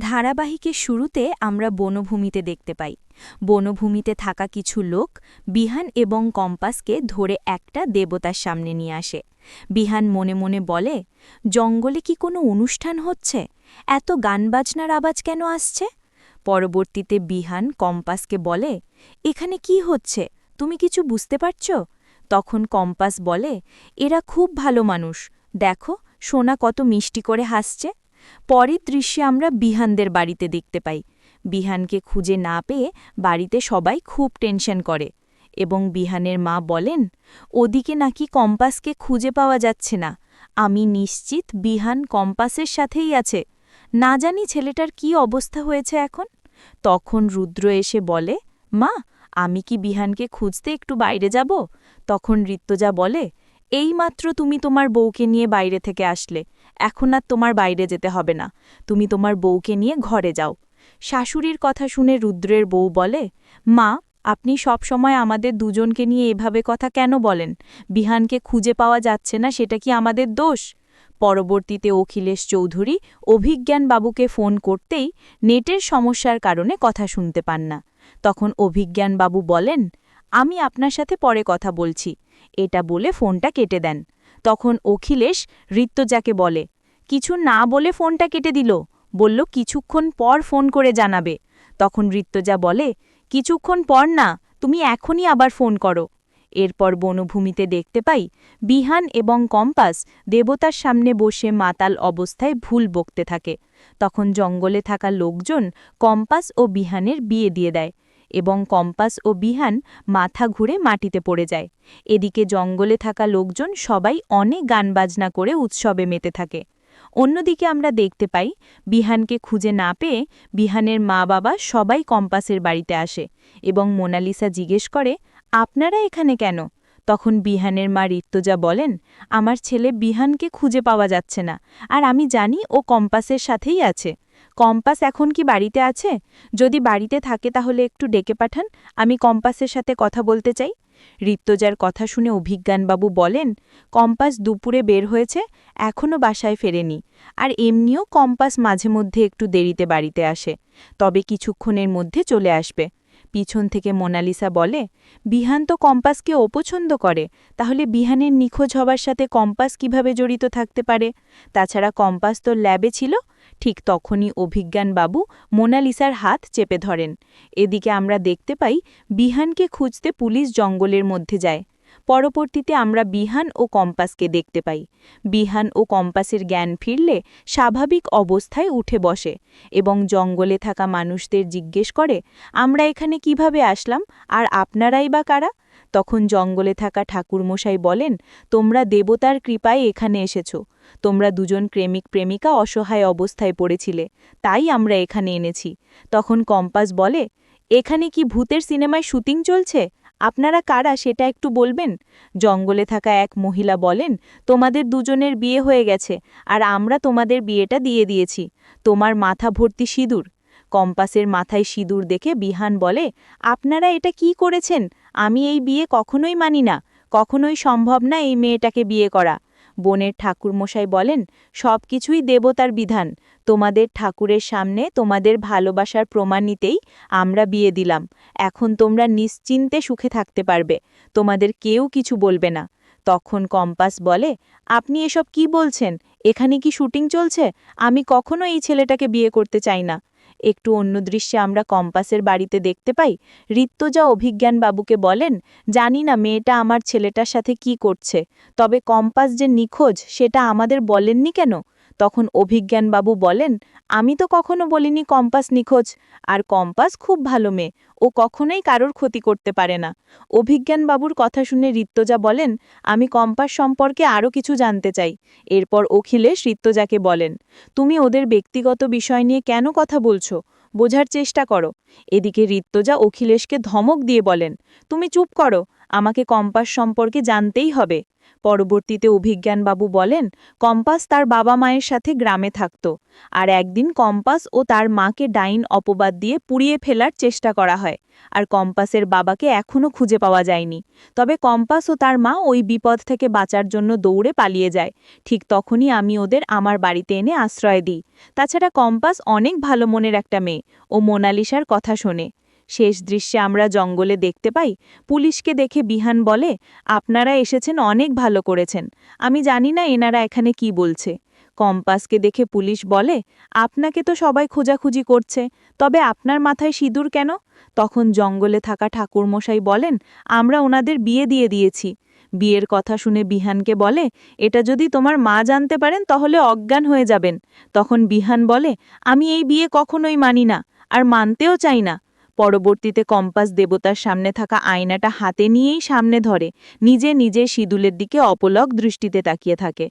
ধারাবাহিকের শুরুতে আমরা বনভূমিতে দেখতে পাই। বনভূমিতে থাকা কিছু লোক বিহান এবং কম্পাসকে ধরে একটা দেবতার সামনে নিয়ে আসে। বিহান মনে মনে বলে, জঙ্গলে কি কোনো অনুষ্ঠান হচ্ছে? এত গানবাজনার আওয়াজ কেন আসছে? পরবর্তীতে বিহান কম্পাসকে বলে, এখানে কি হচ্ছে, তুমি কিছু বুঝতে পারছ? তখন কম্পাস বলে, এরা খুব ভালো মানুষ, দেখো সোনা কত মিষ্টি করে হাসছে। পরের দৃশ্যে আমরা বিহানদের বাড়িতে দেখতে পাই। বিহানকে খুঁজে না পেয়ে বাড়িতে সবাই খুব টেনশন করে এবং বিহানের মা বলেন, ওদিকে নাকি কম্পাসকে খুঁজে পাওয়া যাচ্ছে না। আমি নিশ্চিত বিহান কম্পাসের সাথেই আছে। না জানি ছেলেটার কি অবস্থা হয়েছে এখন। তখন রুদ্র এসে বলে, মা, আমি কি বিহানকে খুঁজতে একটু বাইরে যাব? তখন ঋত্বিজা বলে, এইমাত্র তুমি তোমার বউকে নিয়ে বাইরে থেকে আসলে, এখন আর তোমার বাইরে যেতে হবে না, তুমি তোমার বউকে নিয়ে ঘরে যাও। শাশুড়ির কথা শুনে রুদ্রের বউ বলে, মা, আপনি সব সময় আমাদের দুজনকে নিয়ে এভাবে কথা কেন বলেন? বিহানকে খুঁজে পাওয়া যাচ্ছে না, সেটা কি আমাদের দোষ? পরবর্তীতে অখিলেশ চৌধুরী অভিজ্ঞান বাবুকে ফোন করতেই নেটের সমস্যার কারণে কথা শুনতে পান না। তখন অভিজ্ঞান বাবু বলেন, আমি আপনার সাথে পরে কথা বলছি, এটা বলে ফোনটা কেটে দেন। তখন অখিলেশ ঋত্বিজাকে বলে, কিছু না বলে ফোনটা কেটে দিল, বলল কিছুক্ষণ পর ফোন করে জানাবে। তখন ঋত্বিজা বলে, কিছুক্ষণ পর না, তুমি এখনই আবার ফোন করো। এরপর বনভূমিতে দেখতে পাই বিহান এবং কম্পাস দেবতার সামনে বসে মাতাল অবস্থায় ভুল বকতে থাকে। তখন জঙ্গলে থাকা লোকজন কম্পাস ও বিহানের বিয়ে দিয়ে দেয় এবং কম্পাস ও বিহান মাথা ঘুরে মাটিতে পড়ে যায়। এদিকে জঙ্গলে থাকা লোকজন সবাই অনেক গানবাজনা করে উৎসবে মেতে থাকে। অন্যদিকে আমরা দেখতে পাই বিহানকে খুঁজে না পেয়ে বিহানের মা বাবা সবাই কম্পাসের বাড়িতে আসে এবং মোনালিসা জিজ্ঞেস করে, আপনারা এখানে কেন? তখন বিহানের মা ঋত্বিজা বলেন, আমার ছেলে বিহানকে খুঁজে পাওয়া যাচ্ছে না, আর আমি জানি ও কম্পাসের সাথেই আছে। কম্পাস এখন কি বাড়িতে আছে? যদি বাড়িতে থাকে তাহলে একটু ডেকে পাঠান, আমি কম্পাসের সাথে কথা বলতে চাই। ঋত্বিজার কথা শুনে অভিজ্ঞানবাবু বলেন, কম্পাস দুপুরে বের হয়েছে, এখনও বাসায় ফেরেনি, আর এমনিও কম্পাস মাঝে মধ্যে একটু দেরিতে বাড়িতে আসে, তবে কিছুক্ষণের মধ্যে চলে আসবে। পিছন থেকে মোনালিসা বলে, বিহান তো কম্পাসকে অপছন্দ করে, তাহলে বিহানের নিখোঁজ হবার সাথে কম্পাস কিভাবে জড়িত থাকতে পারে? তাছাড়া কম্পাস তো ল্যাবে ছিল। ঠিক তখনই অভিজ্ঞানবাবু মোনালিসার হাত চেপে ধরেন। এদিকে আমরা দেখতে পাই বিহানকে খুঁজতে পুলিশ জঙ্গলের মধ্যে যায়। পরবর্তীতে আমরা বিহান ও কম্পাসকে দেখতে পাই। বিহান ও কম্পাসের জ্ঞান ফিরলে স্বাভাবিক অবস্থায় উঠে বসে এবং জঙ্গলে থাকা মানুষদের জিজ্ঞেস করে, আমরা এখানে কিভাবে আসলাম, আর আপনারাই বা কারা? তখন জঙ্গলে থাকা ঠাকুরমশাই বলেন, তোমরা দেবতার কৃপায় এখানে এসেছো। তোমরা দুজন প্রেমিক প্রেমিকা অসহায় অবস্থায় পড়েছিলে, তাই আমরা এখানে এনেছি। তখন কম্পাস বলে, এখানে কি ভূতের সিনেমায় শুটিং চলছে? আপনারা কারা সেটা একটু বলবেন? জঙ্গলে থাকা এক মহিলা বলেন, তোমাদের দুজনের বিয়ে হয়ে গেছে, আর আমরা তোমাদের বিয়েটা দিয়ে দিয়েছি। তোমার মাথা ভর্তি সিঁদুর। কম্পাসের মাথায় সিঁদুর দেখে বিহান বলে, আপনারা এটা কি করেছেন? আমি এই বিয়ে কখনোই মানি না, কখনোই সম্ভব না এই মেয়েটাকে বিয়ে করা। বনের ঠাকুরমশাই বলেন, সব কিছুই দেবতার বিধান, তোমাদের ঠাকুরের সামনে তোমাদের ভালোবাসার প্রমাণ নিতেই আমরা বিয়ে দিলাম। এখন তোমরা নিশ্চিন্তে সুখে থাকতে পারবে, তোমাদের কেউ কিছু বলবে না। তখন কম্পাস বলে, আপনি এসব কি বলছেন? এখানে কি শুটিং চলছে? আমি কখনো এই ছেলেটাকে বিয়ে করতে চাই না। একটু অন্য দৃশ্যে আমরা কম্পাসের বাড়িতে দেখতে পাই ঋত্বিজা অভিজ্ঞানবাবুকে বলেন, জানি না মেয়েটা আমার ছেলেটার সাথে কি করছে, তবে কম্পাস যে নিখোঁজ সেটা আমাদের বলেননি কেন? তখন অভিজ্ঞানবাবু বলেন, আমি তো কখনো বলিনি কম্পাস নিখোঁজ, আর কম্পাস খুব ভালো মেয়ে, ও কখনোই কারোর ক্ষতি করতে পারে না। অভিজ্ঞানবাবুর কথা শুনে ঋত্বিজা বলেন, আমি কম্পাস সম্পর্কে আরও কিছু জানতে চাই। এরপর অখিলেশ ঋত্বিজাকে বলেন, তুমি ওদের ব্যক্তিগত বিষয় নিয়ে কেন কথা বলছো? বোঝার চেষ্টা করো। এদিকে ঋত্বিজা অখিলেশকে ধমক দিয়ে বলেন, তুমি চুপ করো, আমাকে কম্পাস সম্পর্কে জানতেই হবে। পরবর্তীতে অভিজ্ঞানবাবু বলেন, কম্পাস তার বাবা মায়ের সাথে গ্রামে থাকত, আর একদিন কম্পাস ও তার মাকে ডাইন অপবাদ দিয়ে পুড়িয়ে ফেলার চেষ্টা করা হয়, আর কম্পাসের বাবাকে এখনও খুঁজে পাওয়া যায়নি। তবে কম্পাস ও তার মা ওই বিপদ থেকে বাঁচার জন্য দৌড়ে পালিয়ে যায়। ঠিক তখনই আমি ওদের আমার বাড়িতে এনে আশ্রয় দিই। তাছাড়া কম্পাস অনেক ভালো মনের একটা মেয়ে, ও মোনালিসার কথা শোনে। শেষ দৃশ্যে আমরা জঙ্গলে দেখতে পাই, পুলিশকে দেখে বিহান বলে, আপনারা এসেছেন, অনেক ভালো করেছেন। আমি জানি না এনারা এখানে কি বলছে। কম্পাসকে দেখে পুলিশ বলে, আপনাকে তো সবাই খোঁজাখুঁজি করছে, তবে আপনার মাথায় সিঁদুর কেন? তখন জঙ্গলে থাকা ঠাকুরমশাই বলেন, আমরা ওনাদের বিয়ে দিয়ে দিয়েছি। বিয়ের কথা শুনে বিহানকে বলে, এটা যদি তোমার মা জানতে পারেন তাহলে অজ্ঞান হয়ে যাবেন। তখন বিহান বলে, আমি এই বিয়ে কখনোই মানি না, আর মানতেও চাই না। পরবর্তীতে কম্পাস দেবতার সামনে থাকা আয়নাটা হাতে নিয়েই সামনে ধরে, নিজে নিজে সিঁদুলের দিকে অপলক দৃষ্টিতে তাকিয়ে থাকে।